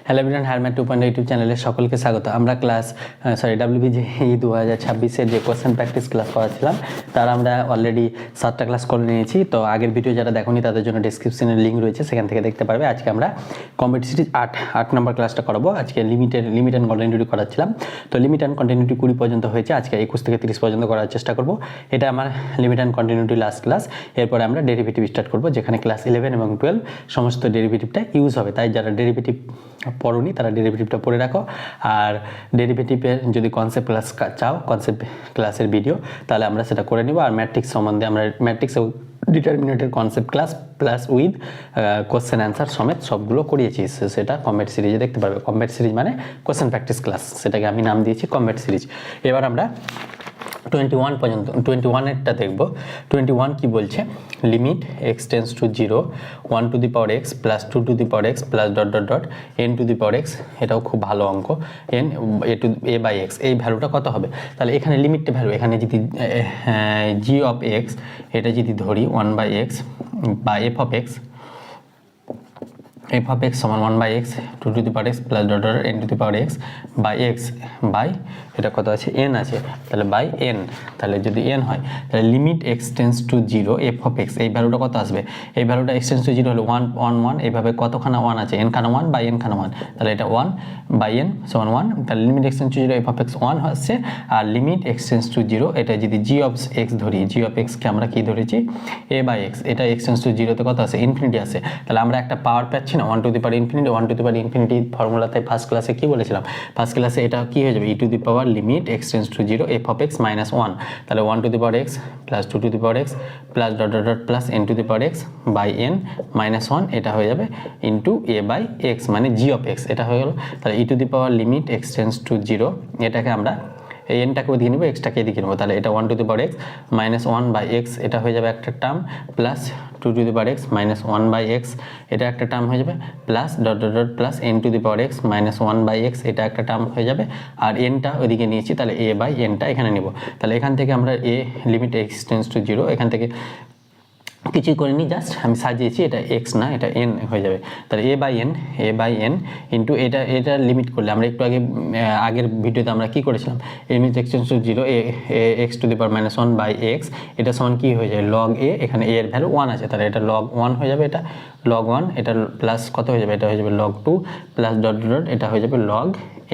Hello everyone, হারম্যাট 2.0 YouTube চ্যানেলে সকলকে স্বাগত। আমরা WBJEE 2026-এর যে কোয়েশ্চেন প্র্যাকটিস ক্লাস করাছিলাম তার আমরা অলরেডি 7টা ক্লাস করে নিয়েছি। তো আগের ভিডিও যারা দেখোনি তাদের জন্য ডেসক্রিপশনে লিঙ্ক রয়েছে, সেখান থেকে দেখতে পারবে। আজকে আমরা কম্পিউটার সিরিজ 8 নম্বর ক্লাসটা করাবো। আজকে লিমিট অ্যান্ড কন্টিনিউটি করাচ্ছিলাম। তো লিমিট অ্যান্ড কন্টিনিউটি 20 পর্যন্ত হয়েছে, আজকে 21 থেকে 30 পর্যন্ত করার চেষ্টা করব। এটা আমার limit and continuity last class. এরপরে আমরা ডেরিভেটিভ স্টার্ট করবো, যেখানে ক্লাস 11 এবং 12 সমস্ত ডেরিভেটিভটা ইউজ হবে। তাই যারা ডেরিভেটিভ পড়োনি তারা ডেরিভেটিভটা পড়ে রাখো। আর ডেরিভেটিভের যদি কনসেপ্ট ক্লাস চাও, কনসেপ্ট ক্লাসের ভিডিও, তাহলে আমরা সেটা করে নিব। আর ম্যাট্রিক্স সম্বন্ধে আমরা ম্যাট্রিক্স এবং ডিটারমিনেন্টের concept class plus with question answer সমেত সবগুলো করিয়েছি, সেটা কমব্যাট সিরিজে দেখতে পারবে। কমব্যাট সিরিজ মানে কোশ্চেন প্র্যাকটিস ক্লাস, সেটাকে আমি নাম দিয়েছি কমব্যাট সিরিজ। এবার আমরা 21 পর্যন্ত 21-এরটা দেখব। 21 কি বলছে? Limit x tends to 0 1 to the power x plus 2 to the power x plus dot dot dot n to the power x। এটাও খুব ভালো অঙ্ক। n a বাই x, এই ভ্যালুটা কত হবে? তাহলে এখানে লিমিটটা ভ্যালু, এখানে যদি g অফ x এটা যদি ধরি 1 বাই x বা f অফ x সমান 1 by x 2 to the power x plus dot dot n to the power x by x by এটা কত আছে? n আছে, তাহলে বাই n। তাহলে যদি n হয় তাহলে limit x tends to 0 f of x, এই ভ্যালুটা কত আসবে? এই ভ্যালুটা x টেন্স টু 0 হলে 1 1 1, এইভাবে কতখানা 1 আছে? n খানা 1 বাই n খানা 1, তাহলে এটা 1 বাই n সমান 1। তাহলে limit x tends to 0 f of x 1 হচ্ছে। আর লিমিট x টেন্স টু 0 এটা যদি g অফ x ধরি, g অফ x কে আমরা কি ধরেছি? a by x। এটা x টেন্স টু 0 তে কত আছে? ইনফিনিটি আছে। তাহলে আমরা একটা পাওয়ার পাচ্ছি না, 1 to the power infinity. 1 to the power infinity ফর্মুলাতে ফার্স্ট ক্লাসে কি বলেছিলাম? ফার্স্ট ক্লাসে এটা কি হয়ে যাবে? e to the power limit x tends to 0 f of x minus 1। তাহলে 1 to the power x plus 2 to the power x plus dot dot dot plus n to the power x by n minus 1, এটা হয়ে যাবে into a by x মানে g of x। এটা হয়ে গেল। তাহলে e to the power limit x tends to 0, এটাকে আমরা এই এনটাকে ওদিকে নেবো, এক্সটাকে এদিকে নেবো। তাহলে এটা 1 to the power x minus 1 by x, এটা হয়ে যাবে একটা term, plus 2 to the power x minus 1 by x, এটা একটা টার্ম হয়ে যাবে, plus dot dot dot plus n to the power x minus 1 by x, এটা একটা টার্ম হয়ে যাবে। আর এনটা ওদিকে নিয়েছি, তাহলে a বাই এনটা এখানে নেব। তাহলে এখান থেকে আমরা a limit x tends to 0, এখান থেকে কিছুই করিনি, জাস্ট আমি সাজিয়েছি, এটা x না, এটা n হয়ে যাবে। তাহলে a বাই n ইন্টু এটা লিমিট করলে আমরা একটু আগের ভিডিওতে আমরা কি করেছিলাম? Limit x tends to 0 x to the power minus 1 by x, এটা সমান কি হয়ে যায়? log a। এখানে a এর ভ্যালু 1 আছে, তাহলে এটা log 1 হয়ে যাবে, এটা log 1, এটা প্লাস কত হয়ে যাবে? এটা হয়ে যাবে log 2 প্লাস ডট ডট এটা হয়ে যাবে log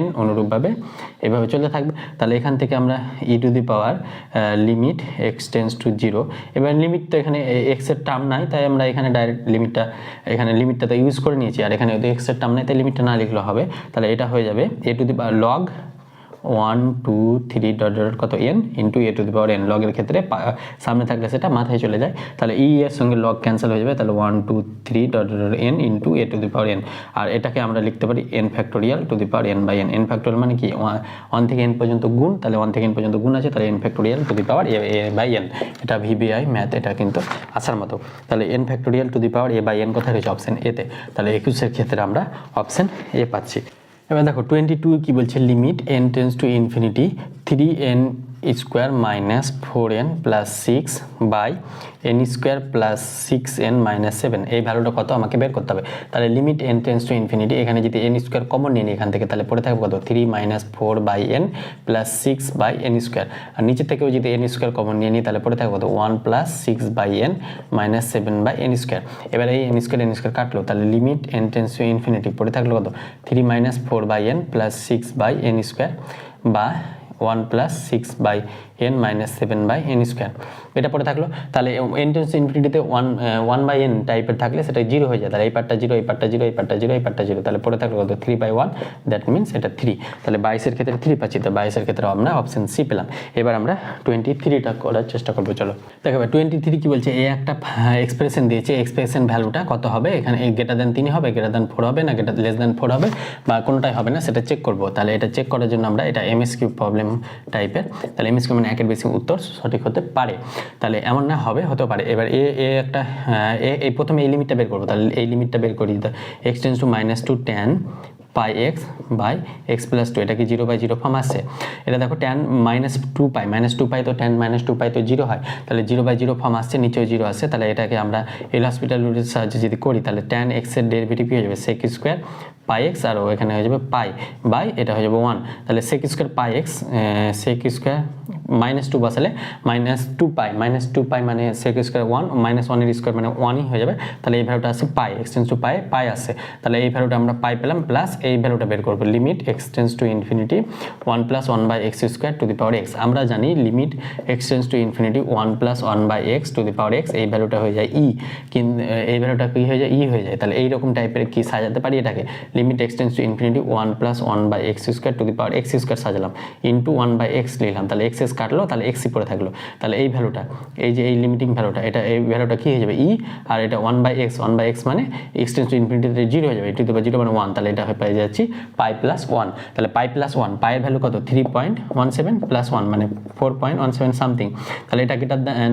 n। অনুরূপভাবে এভাবে চলতে থাকবে। তাহলে এখান থেকে আমরা e to the power limit x tends to 0, এবার লিমিট তো এখানে x এর টার্ম নাই, তাই আমরা এখানে ডাইরেক্ট লিমিটটা তো ইউজ করে নিয়েছি। আর এখানে x এর টার্ম নাই, তাই লিমিটটা না লিখলে হবে। তাহলে এটা হয়ে যাবে a to the power log 1 2 3 dot dot কত n into a to the power n। লগের ক্ষেত্রে সামনে থাকলে সেটা মাথায় চলে যায়, তাহলে e এর সঙ্গে log ক্যান্সেল হয়ে যাবে। তাহলে 1 2 3 dot dot n into a to the power n। আর এটাকে আমরা লিখতে পারি n factorial to the power n by n। n factorial মানে কি? 1 থেকে n পর্যন্ত গুণ, তাহলে 1 থেকে n পর্যন্ত গুণ আছে, তাহলে n factorial to the power a by n। এটা VBI ম্যাথ, এটা কিন্তু আসার মতো। তাহলে n factorial to the power a by n কোথায় রয়েছে? অপশন এ তে। তাহলে 21-এর ক্ষেত্রে আমরা অপশন এ পাচ্ছি। এবার দেখো 22 কি বলছে? Limit n tends to infinity 3n square minus 4n plus 6 by n square plus 6n minus 7, এই ভ্যালুটা কত আমাকে বের করতে হবে। তাহলে limit n tends to infinity, এখানে যদি n স্কোয়ার কমন নিয়ে নিই এখান থেকে, তাহলে পড়ে থাকবে কত? 3 minus 4 by n plus 6 by n square. আর নিচে থেকেও যদি n স্কোয়ার কমন নিয়ে নিই তাহলে পড়ে থাকবে কত? 1 plus 6 by n minus 7 by n square. এবার এই n স্কোয়ার কাটলো, তাহলে limit n tends to infinity পড়ে থাকলো কত? 3 minus 4 by n plus 6 by n square বা 1 plus 6 by n minus 7 by n square, এটা পড়ে থাকলো। তাহলে n টেন্স টু ইনফিনিটিতে 1 বাই n টাইপের থাকলে সেটা 0 হয়ে যায়। তাহলে এই পার্টটা 0, এই পার্টটা 0, এই পার্টটা 0, এই পার্টটা 0, তাহলে পড়ে থাকলো কত? 3 বাই 1, দ্যাট মিনস এটা 3। তাহলে 22-এর ক্ষেত্রে 3 পাচ্ছি, তো 22-এর ক্ষেত্রে আমরা অপশন সি পেলাম। এবার আমরা 23টা করার চেষ্টা করবো। চলো দেখো 23 কি বলছে? এই একটা এক্সপ্রেশন দিয়েছে, এক্সপ্রেশন ভ্যালুটা কত হবে? এখানে গ্রেটার দেন 3 হবে, গ্রেটার দেন 4 হবে, না গ্রেটার লেস দেন 4 হবে, বা কোনোটাই হবে না, সেটা চেক করবো। তাহলে এটা চেক করার জন্য আমরা এটা MSQ প্রবলেম টাইপের, তাহলে MSQ মানে একের বেশি উত্তর সঠিক হতে পারে, তাহলে এমন না হবে, হতে পারে। এবার একটা এই প্রথমে এই লিমিটটা বের করবো, তাহলে এই লিমিটটা বের করি। x tends to -2 tan pi x by x plus two, এটা কি 0/0 ফর্ম আসছে। এটা দেখো tan -2π তো tan -2π তো 0 হয়, তাহলে 0/0 ফর্ম আসছে, নিচেও 0 আসছে। তাহলে এটাকে আমরা এল হসপিটাল রুলের সাহায্যে যদি করি তাহলে tan x এর ডেরিভেটিভ কি হয়ে যাবে sec স্কোয়ার পাই এক্স, আর এখানে হয়ে যাবে পাই বাই এটা হয়ে যাবে 1। তাহলে sec স্কোয়ার পাই এক্স sec স্কোয়ার -2 বসালে -2π মানে sec স্কোয়ার 1 -1 এর স্কোয়ার মানে 1ই হয়ে যাবে। তাহলে এই ভ্যালুটা আসছে পাই, x টেন্স টু পাই আসছে। তাহলে এই ভ্যালুটা আমরা পাই পেলাম, প্লাস এই ভ্যালুটা বের করবো limit x tends to infinity 1 + 1/x square to the power x। আমরা জানি limit x tends to infinity 1 + 1/x two the power x, এই ভ্যালুটা হয়ে যায় ই, কিন্তু এই ভ্যালুটা কি হয়ে যায় ই হয়ে যায়। তাহলে এইরকম টাইপের কি সাজাতে পারি এটাকে, limit x tends to infinity 1 + 1/x square to the power x square সাজালাম, ইন্টু 1/x লিখলাম, তাহলে x কাটলো, তাহলে x পড়ে থাকলো। তাহলে এই ভ্যালুটা, এই যে এই লিমিটিং ভ্যালুটা, এটা এই ভ্যালুটা কি হয়ে যাবে ই, আর এটা 1/x মানে x টেন্স টু ইনফিনিটিতে 0 হয়ে যাবে, e⁻0 মানে 1। তাহলে এটা পেয়ে যাচ্ছি পাই প্লাস 1। তাহলে পাই প্লাস 1, পাইয়ের ভ্যালু কত 3.17 প্লাস 1 মানে 4.17 সামথিং। তাহলে এটা গ্রেটার দ্যান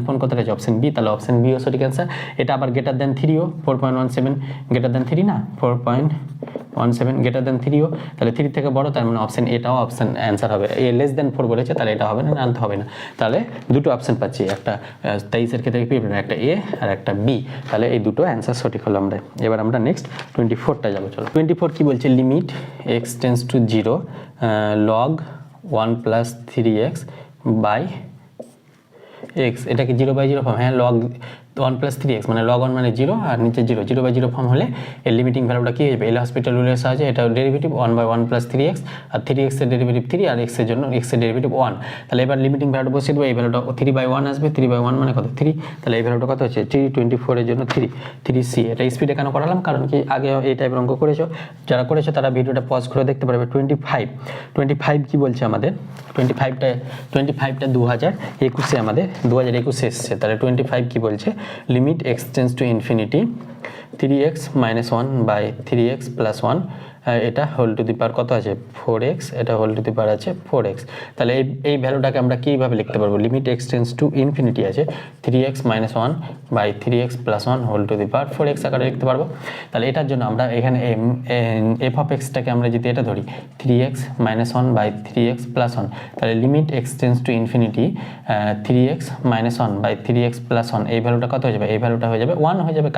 4 কত রয়েছে অপশন বি, তাহলে অপশন বি ও সঠিক অ্যান্সার। এটা আবার গ্রেটার দ্যান 3ও, 4.17 গ্রেটার দ্যান 3 না, 4.17 গ্রেটার দ্যান 3ও, তাহলে 3 থেকে বড়, তার মানে অপশন এটাও অপশন অ্যান্সার হবে। এ লেস দ্যান 4 বলেছে, তাহলে এটা হবে না, আনতে হবে না। তাহলে দুটো অপশন পাচ্ছি, একটা 23-এর ক্ষেত্রে একটা এ আর একটা বি, তাহলে এই দুটো অ্যান্সার সঠিক হলো। আমরা এবার আমরা নেক্সট 24টা যাবো। চলো 24 কি বলছে, limit x tends to 0 log 1 + 3x by x, এটা কি 0/0 ফর্ম? হ্যাঁ, log 1 + 3x মানে log 1 মানে 0 আর নিচে 0, 0/0 ফর্ম হলে এর লিমিটিং ভ্যালুটা কি হয়ে যাবে, এল হসপিটাল রুলের সাহায্যে এটা ডেরিভেটিভ 1/1 + 3x, আর 3x এর ডেরিভেটিভ 3 আর x এর জন্য x এর ডেরিভেটিভ 1। তাহলে এবার লিমিটিং ভ্যালুটা বসিয়ে দেবো, এই ভ্যালুটা 3/1 আসবে, 3/1 মানে কত 3, তাহলে এই ভ্যালুটা কত হচ্ছে 324 এর জন্য 3c। এটা স্পিডে কেন করালাম, কারণ কি আগে এই টাইপের অঙ্ক করেছো, যারা করেছো তারা ভিডিওটা পজ করে দেখতে পারবে। 25 কি বলছে আমাদের, 25টা 2021-এ আমাদের 2021-এ এসছে। তাহলে 25 কি বলছে, limit x tends to infinity 3x - 1/3x + 1, এটা হোল টু দি পাওয়ার কত আছে 4x, এটা হোল টু দি পাওয়ার আছে 4x। তাহলে এই ভ্যালুটাকে আমরা কীভাবে লিখতে পারবো, limit x tends to infinity আছে 3x - 1/3x + 1 whole to the power 4x আকারে লিখতে পারবো। তাহলে এটার জন্য আমরা এখানে f অফ এক্সটাকে আমরা যদি এটা ধরি 3x - 1/3x + 1, তাহলে limit x tends to infinity 3x - 1/3x + 1, এই ভ্যালুটা কত হয়ে যাবে, এই ভ্যালুটা হয়ে যাবে 1 হয়ে যাবে।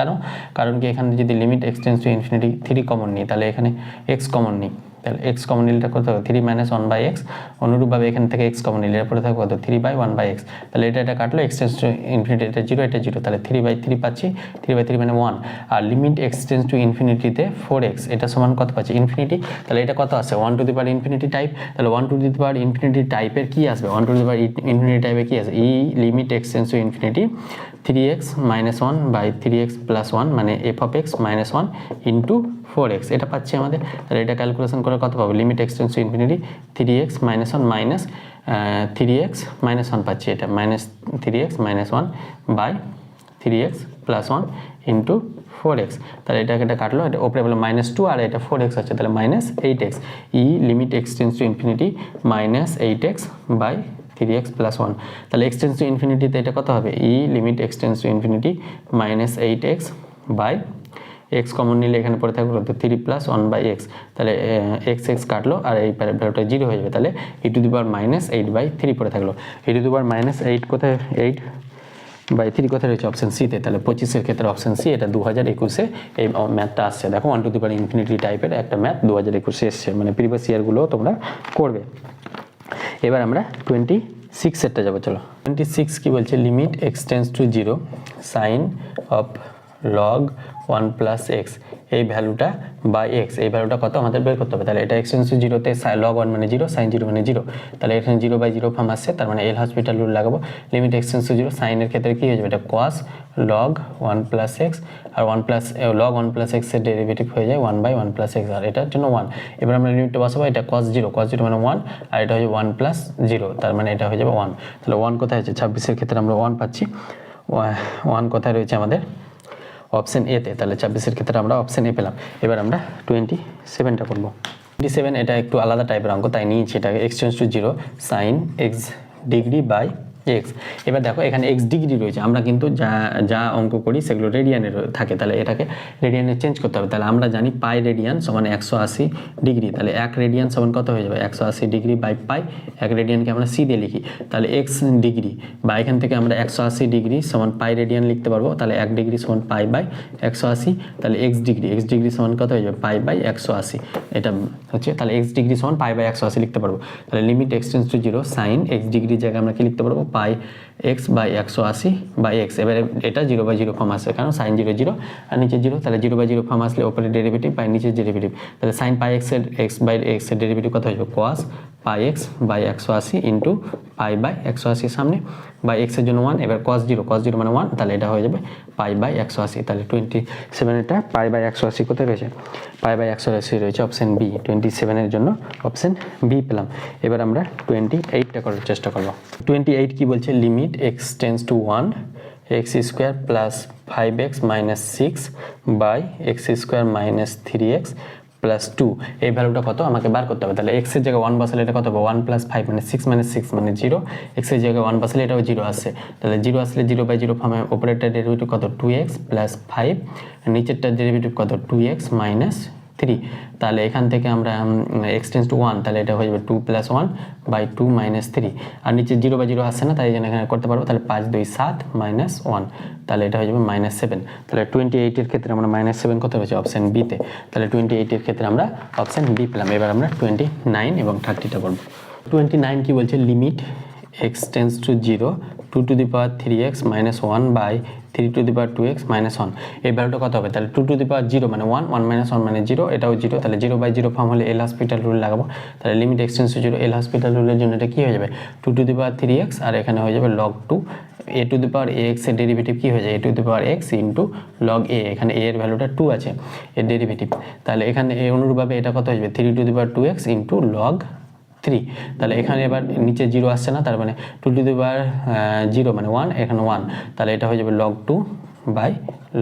কারণ কি এখানে যদি limit x tends to infinity 3 common নিই, তাহলে এখানে x কমন নিই, তাহলে x কমন নিলে কত হবে 3 - 1/x, অনুরূপভাবে এখান থেকে x কমন নিলে এরপরে থাকবে কত 3/1/x। তাহলে এটা কাটলো, x টেন্স টু ইনফিনিটি এটা 0 এটা 0, তাহলে 3/3 পাচ্ছি, 3/3 মানে 1। আর লিমিট x টেন্স টু ইনফিনিটিতে 4x, এটা সমান কত পাচ্ছি ইনফিনিটি, তাহলে এটা কত আসে 1 to the power infinity type. তাহলে 1 টু দি পাওয়ার ইনফিনিটি টাইপের কি আসবে, 1 টু দি পাওয়ার ইনফিনিটি টাইপের কি আসে, limit x tends to infinity 3x - 1/3x + 1 মানে f of x - 1 into 4x, এটা পাচ্ছি আমাদের। তাহলে এটা ক্যালকুলেশন করে কত পাবো, limit x tends to infinity 3x - 1 minus 3x - 1 পাচ্ছি, এটা -3x - 1/3x + 1 ইন্টু 4x। তাহলে এটা কাটলো, এটা ওপরে বলে -2 আর এটা 4x আছে, তাহলে -8x, limit x tends to infinity -8x/3x + 1। তাহলে x টেন্স টু ইনফিনিটিতে এটা কত হবে, limit x tends to infinity -8x/x common নিলে এখানে পড়ে থাকবে কত 3 + 1/x, তাহলে x কাটলো আর এই ভ্যালুটা 0 হয়ে যাবে। তাহলে e⁻−8/3 পড়ে থাকলো, e⁻−8 কোথায় 8/3 কোথায় রয়েছে অপশন সিতে, তাহলে 25-এর ক্ষেত্রে অপশন সি, এটা 2021-এ এই ম্যাথটা আসছে। দেখো 1 টু দি পাওয়ার ইনফিনিটি টাইপের একটা ম্যাথ 2021-এ এসছে, মানে প্রিভিয়াস ইয়ারগুলো তোমরা করবে। এবার আমরা 26-এরটা যাবো। চলো 26 কি বলছে, limit x tends to 0 sine of log 1 + x, এই ভ্যালুটা বাই x, এই ভ্যালুটা কত আমাদের বের করতে হবে। তাহলে এটা x টেন্স টু 0-তে log 1 মানে 0, sin 0 মানে 0, তাহলে এখানে 0/0 ফর্ম আসছে, তার মানে এল হসপিটাল রুল লাগাবো। লিমিট x টেন্স টু 0 সাইনের ক্ষেত্রে কি হয়ে যাবে, এটা cos log 1 + x, আর log 1 + x এর ডেরিভেটিভ হয়ে যায় 1/1 + x, আর এটার জন্য 1। এবার আমরা লিমিটটা বসাবো, এটা cos 0 মানে 1, আর এটা হয়ে 1 + 0, তার মানে এটা হয়ে যাবে 1। তাহলে 1 কোথায় আছে, 26-এর ক্ষেত্রে আমরা 1 পাচ্ছি, 1 কোথায় রয়েছে আমাদের অপশন এতে, তাহলে 26-এর ক্ষেত্রে আমরা অপশন এ পেলাম। এবার আমরা 27টা করবো। 27 এটা একটু আলাদা টাইপের অঙ্ক, তাই নিয়েছি এটাকে, x tends to 0 sin x degree by x. এবার দেখো এখানে এক্স ডিগ্রি রয়েছে, আমরা কিন্তু যা অঙ্ক করি সেগুলো রেডিয়ানের থাকে, তাহলে এটাকে রেডিয়ানে চেঞ্জ করতে হবে। তাহলে আমরা জানি পাই রেডিয়ান সমান 180 ডিগ্রি, তাহলে 1 রেডিয়ান সমান কত হয়ে যাবে 180 ডিগ্রি বাই পাই, 1 রেডিয়ানকে আমরা সি দিয়ে লিখি, তাহলে এক্স ডিগ্রি বা এখান থেকে আমরা 180 ডিগ্রি সমান পাই রেডিয়ান লিখতে পারবো, তাহলে 1 ডিগ্রি সমান পাই বাই 180, তাহলে এক্স ডিগ্রি সমান কত হয়ে যাবে পাই বাই 180, এটা হচ্ছে তাহলে এক্স ডিগ্রি সমান পাই বাই 180 লিখতে পারবো। তাহলে limit x tends to 0 sine x ডিগ্রির জায়গায় আমরা কি লিখতে পারবো pi x by 180 by x. এবারে এটা 0/0 ফর্ম আসছে কারণ সাইন 0 0 আর নিচে 0, তাহলে 0/0 ফর্ম আসলে ওপরে ডেরিভেটিভ বাই নিচের ডেরিভেটিভ, তাহলে সাইন পাই এক্স এর এক্স বাই এক্স এর ডেরিভেটিভ কত হয়ে যাবে cos pi x by 180 into pi by 180 সামনে বাই এক্স এর জন্য 1, এবার cos 0 মানে 1, তাহলে এটা হয়ে যাবে পাই বাই 180, তাহলে 27 এটা পাই বাই 180 কোথায় রয়েছে পাই বাই 180 রয়েছে অপশন বি, 27 এর জন্য অপশন বি পেলাম। এবার আমরা 28টা করার চেষ্টা করব। 28 কি বলছে, limit x tends to 1 x square plus 5x minus 6 by x square minus 3x plus 2, এই ভ্যালুটা কত আমাকে বার করতে হবে। তাহলে এক্সের জায়গায় 1 বসালে এটা কত হবে 1 প্লাস 5 মানে 6 মানে 6 মানে 0, এক্সের জায়গায় 1 বসালে এটাও 0 আসছে, তাহলে 0 আসলে 0/0 ফর্মে ওপরেরটা ডেরিভেটিভ কত 2x প্লাস 5, নিচেরটা ডেরিভেটিভ কত 2x মাইনাস 3, তাহলে এখান থেকে আমরা এক্স টেন্স টু 1, তাহলে এটা হয়ে যাবে 2 প্লাস 1 বাই 2 মাইনাস 3, আর নিচে 0/0 আসছে না তাই জন্য এখানে করতে পারবো, তাহলে 5 2 7 মাইনাস 1, তাহলে এটা হয়ে যাবে -7। তাহলে 28 এর ক্ষেত্রে আমরা -7 কত হয়েছে অপশন বিতে, তাহলে 28 এর ক্ষেত্রে আমরা অপশন বি পেলাম। এবার আমরা 29 এবং 30টা করব। 29 কি বলছে, limit x tends to 0 2 to the power 3x minus 1 by 3 to the power 2x minus 1, এই ভ্যালুটা কত হবে, তাহলে 2 টু দি পাওয়ার 0 মানে 1, 1 মাইনাস 1 মানে 0, এটাও 0, তাহলে 0/0 ফর্ম হলে এল হসপিটাল রুল লাগাবো, তাহলে limit x tends to 0 L hospital রুলের জন্য এটা কি হয়ে যাবে 2 টু দি পাওয়ার 3x, আর এখানে হয়ে যাবে log 2 a to the power ax এর ডেরিভেটিভ কি হয়ে যায় a to the power x into log a, এখানে a এর ভ্যালুটা 2 আছে এর ডেরিভেটিভ, তাহলে এখানে অনুরূপভাবে এটা কত হয়ে যাবে 3 to the power 2x into log 3, তাহলে এখানে এবার নিচে 0 আসছে না, তার মানে 2 টু দি পাওয়ার 0 মানে 1, এখানে 1, তাহলে এটা হয়ে যাবে log 2 বাই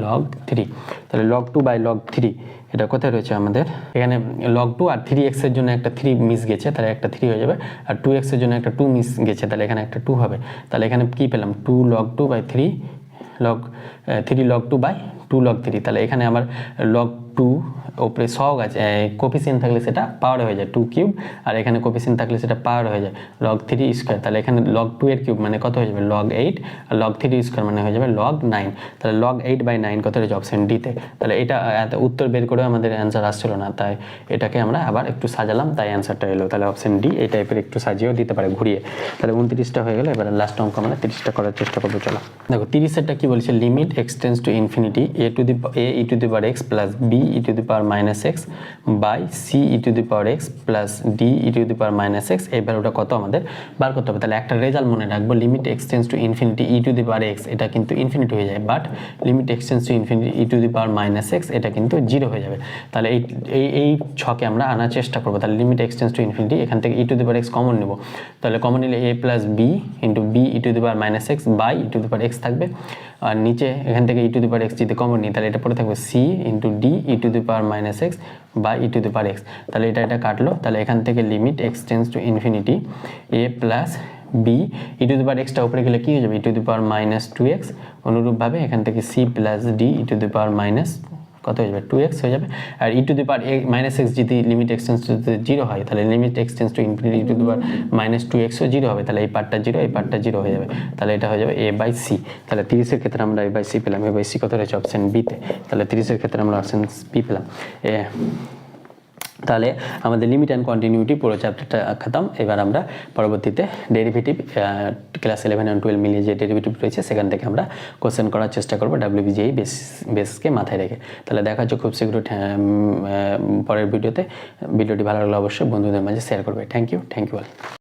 log 3, তাহলে log 2 বাই log 3 এটা কোথায় রয়েছে আমাদের এখানে log 2 আর 3x এর জন্য একটা 3 মিস গেছে, তাহলে একটা 3 হয়ে যাবে, আর 2x এর জন্য একটা 2 মিস গেছে, তাহলে এখানে একটা 2 হবে, তাহলে এখানে কি পেলাম 2 log 2 by 3 log 2 by 2 log 3, তাহলে এখানে আমার log 2 উপরে সহগ আছে, কোফিসিয়েন্ট থাকলে সেটা পাওয়ার হয়ে যায় 2 কিউব, আর এখানে কোফিসিয়েন্ট থাকলে সেটা পাওয়ার হয়ে যায় log 3 স্কোয়ার, তাহলে এখানে log 2 এর কিউব মানে কত হয়ে যাবে log 8, আর log 3 স্কোয়ার মানে হয়ে যাবে log 9, তাহলে log 8 বাই 9 কত হয়েছে অপশন ডিতে। তাহলে এটা উত্তর বের করে আমাদের অ্যান্সার আসছিল না, তাই এটাকে আমরা আবার একটু সাজালাম, তাই অ্যান্সারটা এলো, তাহলে অপশন ডি এই টাইপের একটু সাজিয়েও দিতে পারে ঘুরিয়ে। তাহলে 29টা হয়ে গেল, এবার লাস্ট অঙ্ক আমরা 30টা করার চেষ্টা করবো। চলো দেখো 30এরটা কি বলছে, limit x tends to infinity a e to the power x plus b e to the power minus x by C E to the power x plus D E to the power minus x, এই ভ্যালুটা কত আমাদের বার করতে হবে। তাহলে একটা result মনে রাখবো, limit x tends to infinity e to the power x, এটা কিন্তু ইনফিনিটি হয়ে যায়, but limit x tends to infinity e to the power minus x এটা কিন্তু 0 হয়ে যাবে। তাহলে এই ছকে আমরা আনার চেষ্টা করবো। তাহলে limit x tends to infinity, এখান থেকে e to the power x common নেব, তাহলে কমন নিলে a plus b into b E to the power minus x by e to the power x থাকবে, আর নিচে এখান থেকে e to the power x যদি কমন নিই তাহলে এটা পরে থাকবে c into d E to the power minus x বা e to the power x, তাহলে এটা কাটলো, তাহলে এখান থেকে limit x tends to infinity A plus B E to the power এক্সটা উপরে গেলে কী হয়ে যাবে ই to the power minus 2x, অনুরূপভাবে এখান থেকে c plus D E to the power minus কত হয়ে যাবে 2x হয়ে যাবে, আর e to the power minus x যদি লিমিট এক্স টেন্স টু 0 হয় তাহলে limit x tends to infinity e to the power minus 2xও 0 হবে, তাহলে এই পার্টটা 0 এই পার্টটা 0 হয়ে যাবে, তাহলে এটা হয়ে যাবে a বাই সি। তাহলে 30-এর ক্ষেত্রে আমরা a বাই সি পেলাম, a বাই সি কত রয়েছে অপশন বিতে, তাহলে 30-এর ক্ষেত্রে আমরা অপশন বি পেলাম। তাহলে আমাদের লিমিট অ্যান্ড কন্টিনিউটি পুরো চ্যাপ্টারটা খতম। এবার আমরা পরবর্তীতে ডেরিভেটিভ ক্লাস 11 এবং 12 মিলিয়ে যে ডেরিভেটিভ রয়েছে সেখান থেকে আমরা কোশ্চেন করার চেষ্টা করবো WBGI বেসকে মাথায় রেখে। তাহলে দেখা হচ্ছে খুব শীঘ্র পরের ভিডিওতে। ভিডিওটি ভালো লাগলে অবশ্যই বন্ধুদের মাঝে শেয়ার করবে। Thank you all.